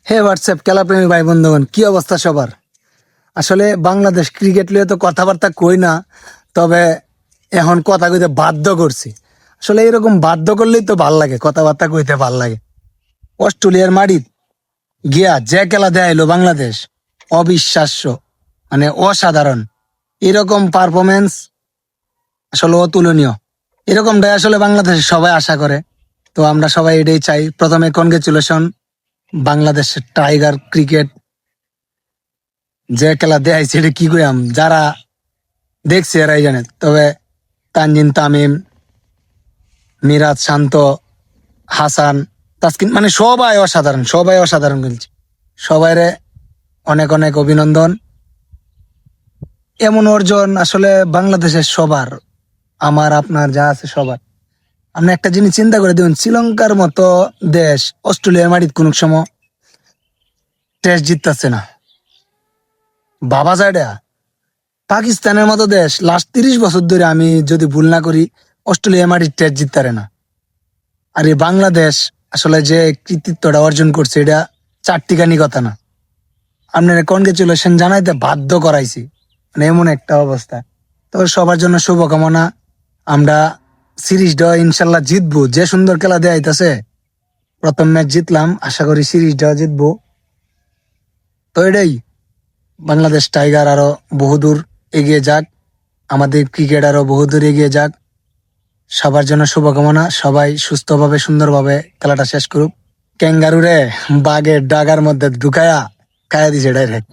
হে WhatsApp খেলাপ্রেমী ভাই বন্ধুগণ, কি অবস্থা সবার? আসলে বাংলাদেশ ক্রিকেট লিয়ে তো কথাবার্তা কই না, তবে এখন কথা কইতে বাধ্য করছি। আসলে এরকম বাধ্য করলেই তো ভাল লাগে, কথাবার্তা কইতে ভাল লাগে। অস্ট্রেলিয়ার মাটিত গিয়া যে খেলা দেখাইলো বাংলাদেশ, অবিশ্বাস্য, মানে অসাধারণ। এরকম পারফরমেন্স আসলে অতুলনীয়। এরকমটাই আসলে বাংলাদেশের সবাই আশা করে। তো আমরা সবাই এটাই চাই। প্রথমে কনগ্রেচুলেশন বাংলাদেশের টাইগার ক্রিকেট, যে খেলা দেখাইছে এটা কি কইয়াম, যারা দেখছে এরাই জানে। তবে তানজিন তামিম, মিরাজ শান্ত, হাসান, তাসকিন, মানে সবাই অসাধারণ, সবাই অসাধারণ খেলছে। সবাইরে অনেক অনেক অভিনন্দন। এমন অর্জন আসলে বাংলাদেশের সবার, আমার আপনার যা আছে সবার। আপনি একটা জিনিস চিন্তা করে দেখুন, শ্রীলঙ্কার মতো দেশ অস্ট্রেলিয়ার মাটির কোন সময় টেস্ট জিততেছে না, বাবা যায় এটা। পাকিস্তানের মতো দেশ লাস্ট 30 বছর ধরে, আমি যদি ভুল না করি, অস্ট্রেলিয়া মাটির টেস্ট জিততারে না। আর এই বাংলাদেশ আসলে যে কৃতিত্বটা অর্জন করছে, এটা চারটিখানি কথা না। আপনারা কনগ্রেচুলেশন জানাইতে বাধ্য করাইছি, মানে এমন একটা অবস্থা। তবে সবার জন্য শুভকামনা। আমরা সিরিজটা ইনশাল্লাহ জিতবো, যে সুন্দর খেলা দেয়াইতেছে। প্রথম ম্যাচ জিতলাম, আশা করি সিরিজটা জিতবো। তো এটাই, বাংলাদেশ টাইগার আরো বহুদূর এগিয়ে যাক, আমাদের ক্রিকেট আরো বহুদূর এগিয়ে যাক। সবার জন্য শুভকামনা। সবাই সুস্থভাবে সুন্দরভাবে খেলাটা শেষ করুক। ক্যাঙ্গারুরে বাঘের ডাগার মধ্যে ঢুকায়া খাইয়া দিছে ডাইরেক্ট।